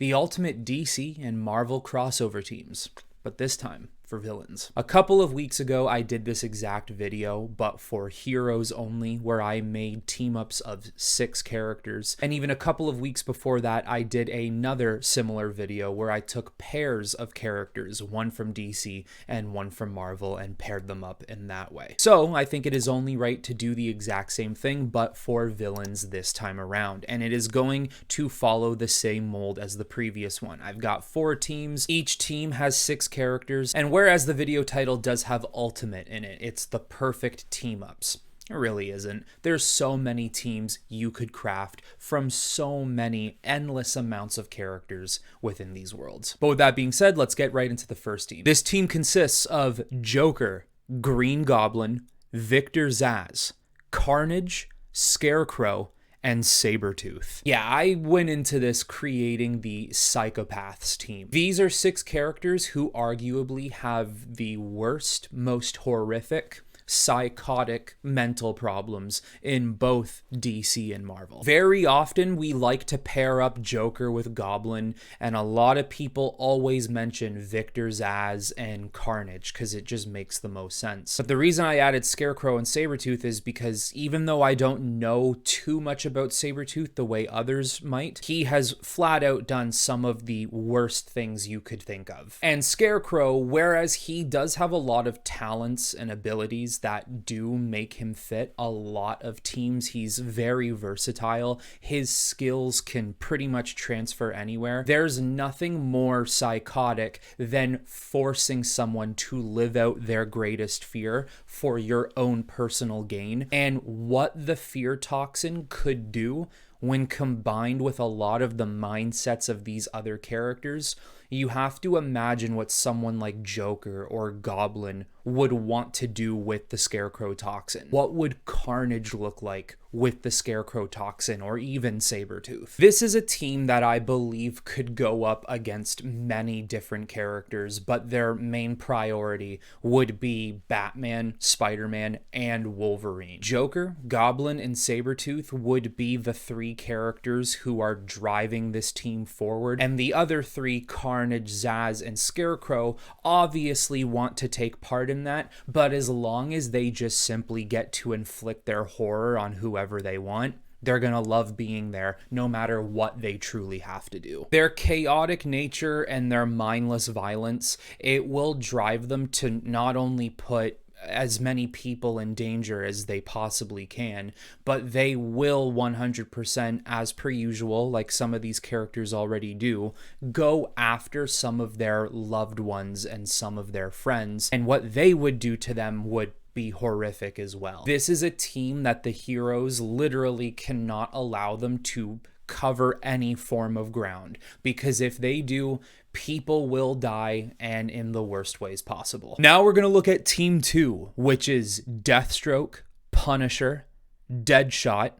The ultimate DC and Marvel crossover teams, but this time for villains. A couple of weeks ago, I did this exact video, but for heroes only, where I made team-ups of 6 characters. And even a couple of weeks before that, I did another similar video where I took pairs of characters, one from DC and one from Marvel, and paired them up in that way. So I think it is only right to do the exact same thing, but for villains this time around. And it is going to follow the same mold as the previous one. I've got 4 teams. Each team has 6 characters, and whereas the video title does have ultimate in it, it's the perfect team-ups. It really isn't. There's so many teams you could craft from so many endless amounts of characters within these worlds. But with that being said, let's get right into the first team. This team consists of Joker, Green Goblin, Victor Zsasz, Carnage, Scarecrow, and Sabretooth. Yeah, I went into this creating the Psychopaths team. These are 6 characters who arguably have the worst, most horrific, psychotic mental problems in both DC and Marvel. Very often we like to pair up Joker with Goblin, and a lot of people always mention Victor Zsasz and Carnage because it just makes the most sense. But the reason I added Scarecrow and Sabretooth is because even though I don't know too much about Sabretooth the way others might, he has flat out done some of the worst things you could think of. And Scarecrow, whereas he does have a lot of talents and abilities that do make him fit a lot of teams, he's very versatile. His skills can pretty much transfer anywhere. There's nothing more psychotic than forcing someone to live out their greatest fear for your own personal gain. And what the fear toxin could do when combined with a lot of the mindsets of these other characters, you have to imagine what someone like Joker or Goblin would want to do with the Scarecrow toxin. What would Carnage look like with the Scarecrow toxin, or even Sabretooth? This is a team that I believe could go up against many different characters, but their main priority would be Batman, Spider-Man, and Wolverine. Joker, Goblin, and Sabretooth would be the 3 characters who are driving this team forward, and the other 3, Carnage, Zsasz, and Scarecrow, obviously want to take part in that, but as long as they just simply get to inflict their horror on whoever they want, they're gonna love being there no matter what they truly have to do. Their chaotic nature and their mindless violence, it will drive them to not only put as many people in danger as they possibly can, but they will 100%, as per usual, like some of these characters already do, go after some of their loved ones and some of their friends, and what they would do to them would be horrific as well. This is a team that the heroes literally cannot allow them to cover any form of ground, because if they do, people will die, and in the worst ways possible. Now we're going to look at Team 2, which is Deathstroke, Punisher, Deadshot,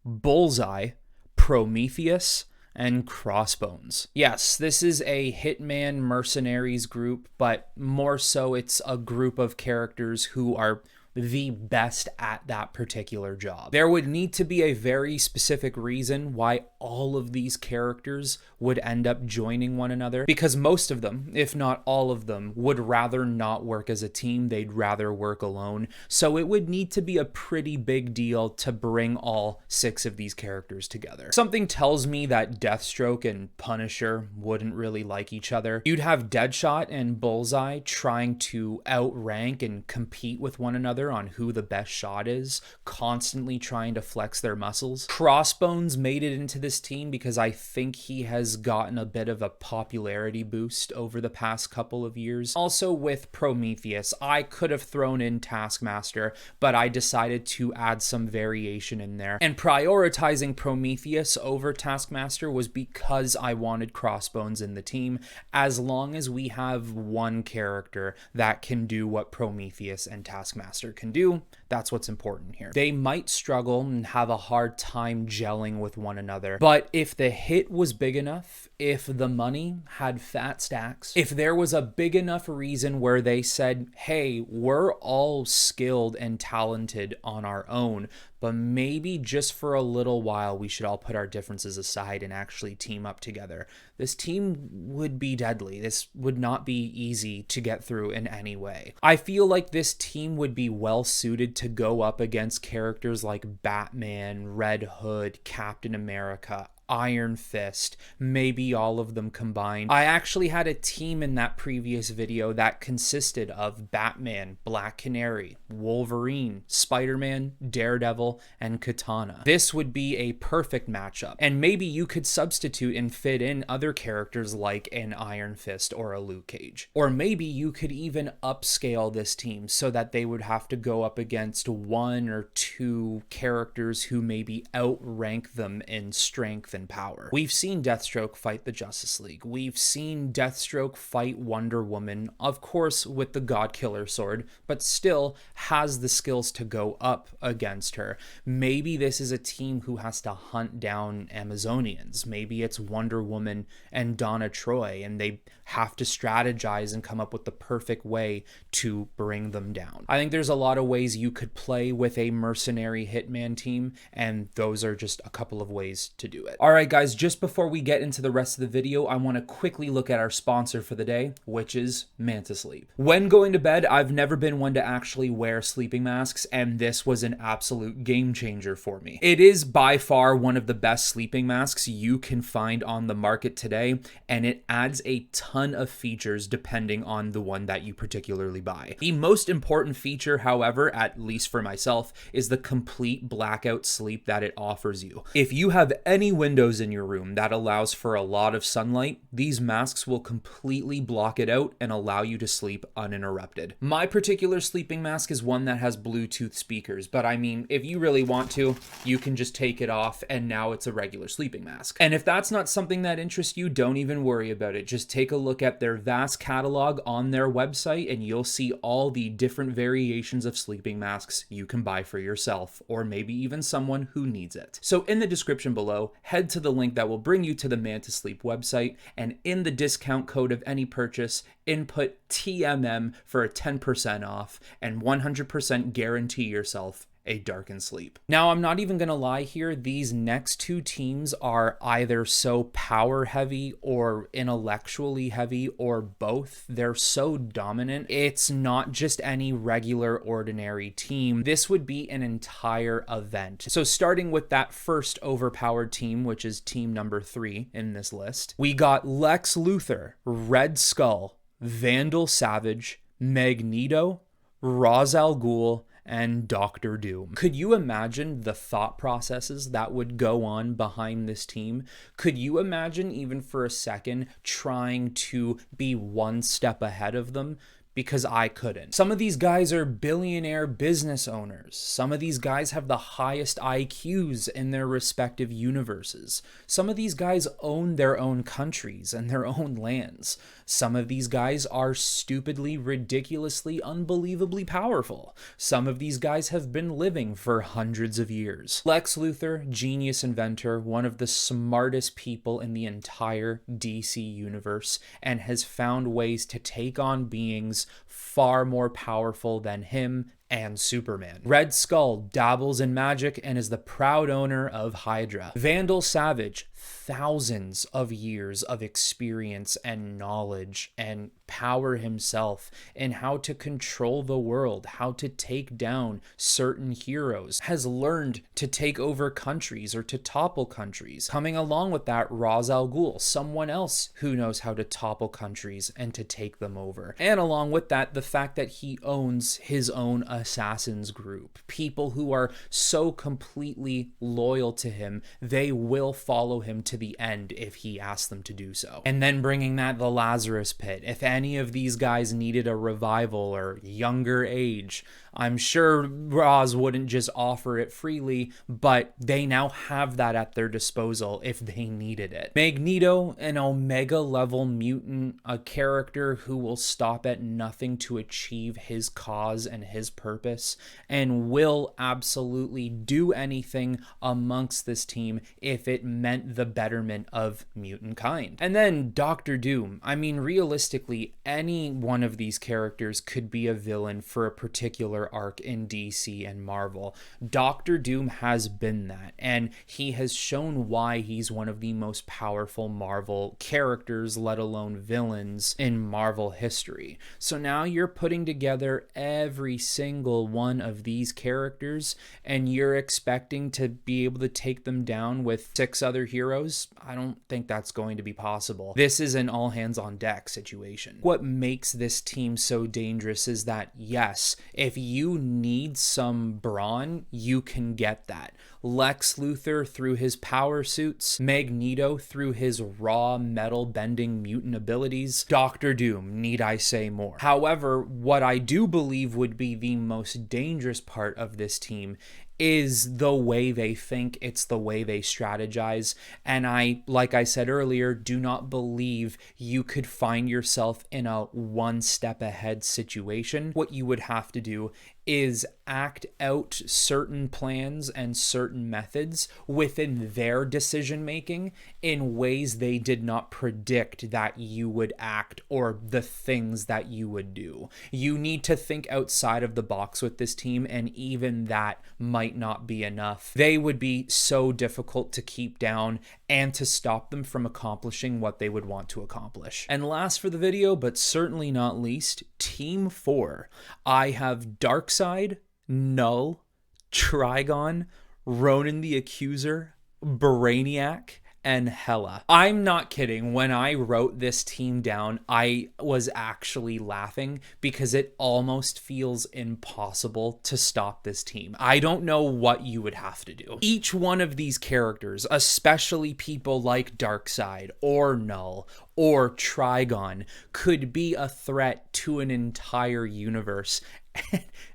Bullseye, Prometheus, and Crossbones. Yes, this is a hitman mercenaries group, but more so it's a group of characters who are the best at that particular job. There would need to be a very specific reason why all of these characters would end up joining one another, because most of them, if not all of them, would rather not work as a team. They'd rather work alone. So it would need to be a pretty big deal to bring all 6 of these characters together. Something tells me that Deathstroke and Punisher wouldn't really like each other. You'd have Deadshot and Bullseye trying to outrank and compete with one another on who the best shot is, constantly trying to flex their muscles. Crossbones made it into this team because I think he has gotten a bit of a popularity boost over the past couple of years. Also with Prometheus, I could have thrown in Taskmaster, but I decided to add some variation in there. And prioritizing Prometheus over Taskmaster was because I wanted Crossbones in the team, as long as we have one character that can do what Prometheus and Taskmaster can do. That's what's important here. They might struggle and have a hard time gelling with one another, but if the hit was big enough if the money had fat stacks, if there was a big enough reason where they said, hey, we're all skilled and talented on our own, but maybe just for a little while we should all put our differences aside and actually team up together, this team would be deadly. This would not be easy to get through in any way. I feel like this team would be well suited to go up against characters like Batman, Red Hood, Captain America, Iron Fist, maybe all of them combined. I actually had a team in that previous video that consisted of Batman, Black Canary, Wolverine, Spider-Man, Daredevil, and Katana. This would be a perfect matchup, and maybe you could substitute and fit in other characters like an Iron Fist or a Luke Cage. Or maybe you could even upscale this team so that they would have to go up against one or two characters who maybe outrank them in strength and power. We've seen Deathstroke fight the Justice League. We've seen Deathstroke fight Wonder Woman, of course with the God Killer sword, but still has the skills to go up against her. Maybe this is a team who has to hunt down Amazonians. Maybe it's Wonder Woman and Donna Troy, and they have to strategize and come up with the perfect way to bring them down. I think there's a lot of ways you could play with a mercenary hitman team, and those are just a couple of ways to do it. All right, guys, just before we get into the rest of the video, I want to quickly look at our sponsor for the day, which is Manta Sleep. When going to bed, I've never been one to actually wear sleeping masks, and this was an absolute game changer for me. It is by far one of the best sleeping masks you can find on the market today, and it adds a ton of features depending on the one that you particularly buy. The most important feature, however, at least for myself, is the complete blackout sleep that it offers you. If you have any windows in your room that allows for a lot of sunlight, these masks will completely block it out and allow you to sleep uninterrupted. My particular sleeping mask is one that has Bluetooth speakers, but I mean, if you really want to, you can just take it off and now it's a regular sleeping mask. And if that's not something that interests you, don't even worry about it. Just take a look at their vast catalog on their website and you'll see all the different variations of sleeping masks you can buy for yourself, or maybe even someone who needs it. So in the description below, head to the link that will bring you to the Manta Sleep website, and in the discount code of any purchase, input T.M.M for a 10% off and 100% guarantee yourself a darkened sleep. Now, I'm not even gonna lie here, these next two teams are either so power heavy or intellectually heavy or both. They're so dominant. It's not just any regular ordinary team. This would be an entire event. So starting with that first overpowered team, which is team number 3 in this list, we got Lex Luthor, Red Skull, Vandal Savage, Magneto, Ra's al Ghul, and Doctor Doom. Could you imagine the thought processes that would go on behind this team? Could you imagine even for a second trying to be one step ahead of them? Because I couldn't. Some of these guys are billionaire business owners. Some of these guys have the highest IQs in their respective universes. Some of these guys own their own countries and their own lands. Some of these guys are stupidly, ridiculously, unbelievably powerful. Some of these guys have been living for hundreds of years. Lex Luthor, genius inventor, one of the smartest people in the entire DC universe, and has found ways to take on beings far more powerful than him and Superman. Red Skull dabbles in magic and is the proud owner of Hydra. Vandal Savage, thousands of years of experience and knowledge and power himself in how to control the world, how to take down certain heroes, has learned to take over countries or to topple countries. Coming along with that, Ra's al Ghul, someone else who knows how to topple countries and to take them over. And along with that, the fact that he owns his own assassins group, people who are so completely loyal to him, they will follow him to the end if he asks them to do so. And then bringing that the Lazarus Pit. If any of these guys needed a revival or younger age, I'm sure Roz wouldn't just offer it freely, but they now have that at their disposal if they needed it. Magneto, an Omega level mutant, a character who will stop at nothing to achieve his cause and his purpose, and will absolutely do anything amongst this team if it meant the betterment of mutant kind. And then Doctor Doom. I mean, realistically, any one of these characters could be a villain for a particular arc in DC and Marvel. Doctor Doom has been that, and he has shown why he's one of the most powerful Marvel characters, let alone villains, in Marvel history. So now you're putting together every single one of these characters, and you're expecting to be able to take them down with 6 other heroes? I don't think that's going to be possible. This is an all hands on deck situation. What makes this team so dangerous is that, yes, if you need some brawn, you can get that. Lex Luthor through his power suits, Magneto through his raw metal bending mutant abilities, Doctor Doom, need I say more? However, what I do believe would be the most dangerous part of this team is the way they think, it's the way they strategize. And I, like I said earlier, do not believe you could find yourself in a one step ahead situation. What you would have to do is act out certain plans and certain methods within their decision making in ways they did not predict that you would act or the things that you would do. You need to think outside of the box with this team, and even that might not be enough. They would be so difficult to keep down and to stop them from accomplishing what they would want to accomplish. And last for the video, but certainly not least, Team 4. I have Darkseid, Null, Trigon, Ronan the Accuser, Brainiac, and Hela. I'm not kidding. When I wrote this team down, I was actually laughing because it almost feels impossible to stop this team. I don't know what you would have to do. Each one of these characters, especially people like Darkseid or Null or Trigon, could be a threat to an entire universe.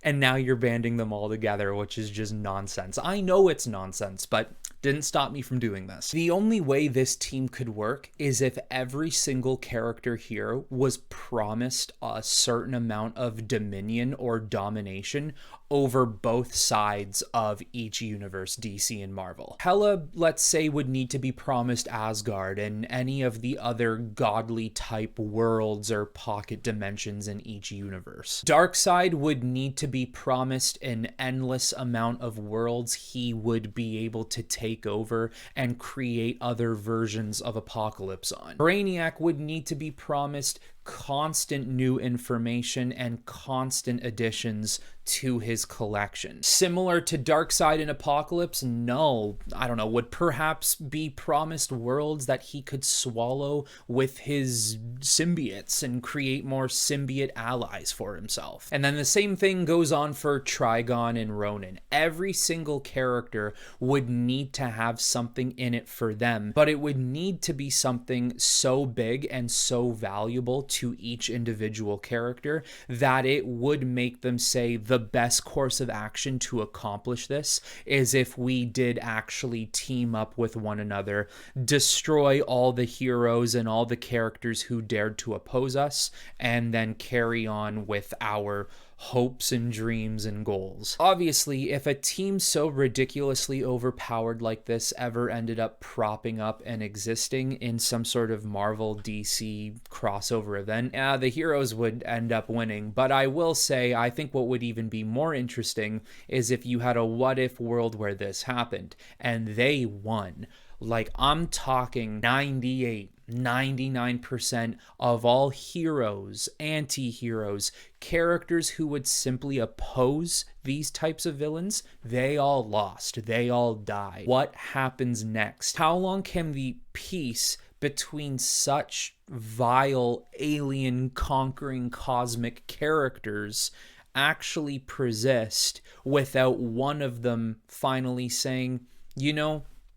And now you're banding them all together, which is just nonsense. I know it's nonsense, but didn't stop me from doing this. The only way this team could work is if every single character here was promised a certain amount of dominion or domination over both sides of each universe, DC and Marvel. Hela, let's say, would need to be promised Asgard and any of the other godly type worlds or pocket dimensions in each universe. Darkseid would need to be promised an endless amount of worlds he would be able to take over and create other versions of Apocalypse on. Brainiac would need to be promised constant new information and constant additions to his collection. Similar to Darkseid and Apocalypse, Null, would perhaps be promised worlds that he could swallow with his symbiotes and create more symbiote allies for himself. And then the same thing goes on for Trigon and Ronan. Every single character would need to have something in it for them, but it would need to be something so big and so valuable to each individual character that it would make them say the best course of action to accomplish this is if we did actually team up with one another, destroy all the heroes and all the characters who dared to oppose us, and then carry on with our hopes and dreams and goals. Obviously, if a team so ridiculously overpowered like this ever ended up propping up and existing in some sort of Marvel DC crossover event, the heroes would end up winning. But I will say, I think what would even be more interesting is if you had a what if world where this happened and they won. Like, I'm talking 99% of all heroes, anti-heroes, characters who would simply oppose these types of villains, they all lost, they all die. What happens next? How long can the peace between such vile, alien, conquering cosmic characters actually persist without one of them finally saying,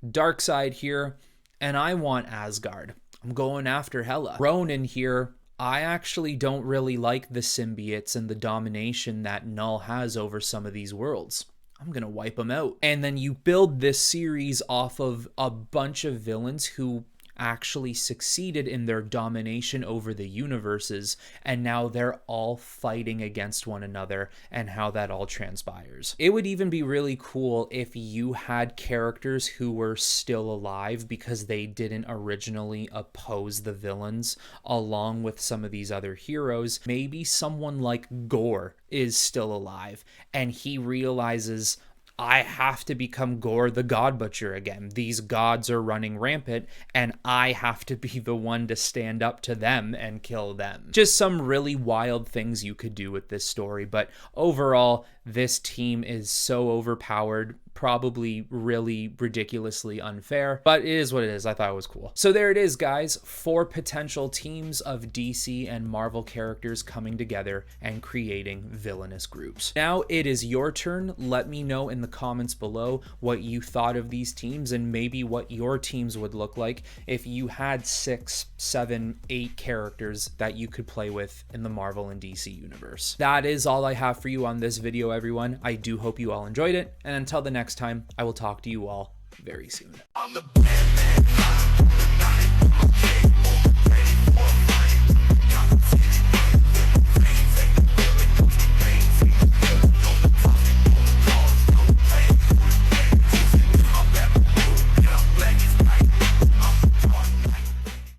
Darkseid here, and I want Asgard. I'm going after Hela. Ronan here, I actually don't really like the symbiotes and the domination that Null has over some of these worlds. I'm going to wipe them out. And then you build this series off of a bunch of villains who actually succeeded in their domination over the universes, and now they're all fighting against one another, and how that all transpires. It would even be really cool if you had characters who were still alive because they didn't originally oppose the villains along with some of these other heroes. Maybe someone like Gore is still alive and he realizes, I have to become Gore the God Butcher again. These gods are running rampant, and I have to be the one to stand up to them and kill them. Just some really wild things you could do with this story, but overall, this team is so overpowered, probably really ridiculously unfair, but it is what it is. I thought it was cool. So there it is, guys. 4 potential teams of DC and Marvel characters coming together and creating villainous groups. Now it is your turn. Let me know in the comments below what you thought of these teams and maybe what your teams would look like if you had 6, 7, 8 characters that you could play with in the Marvel and DC universe. That is all I have for you on this video, everyone. I do hope you all enjoyed it, and until the next time, I will talk to you all very soon.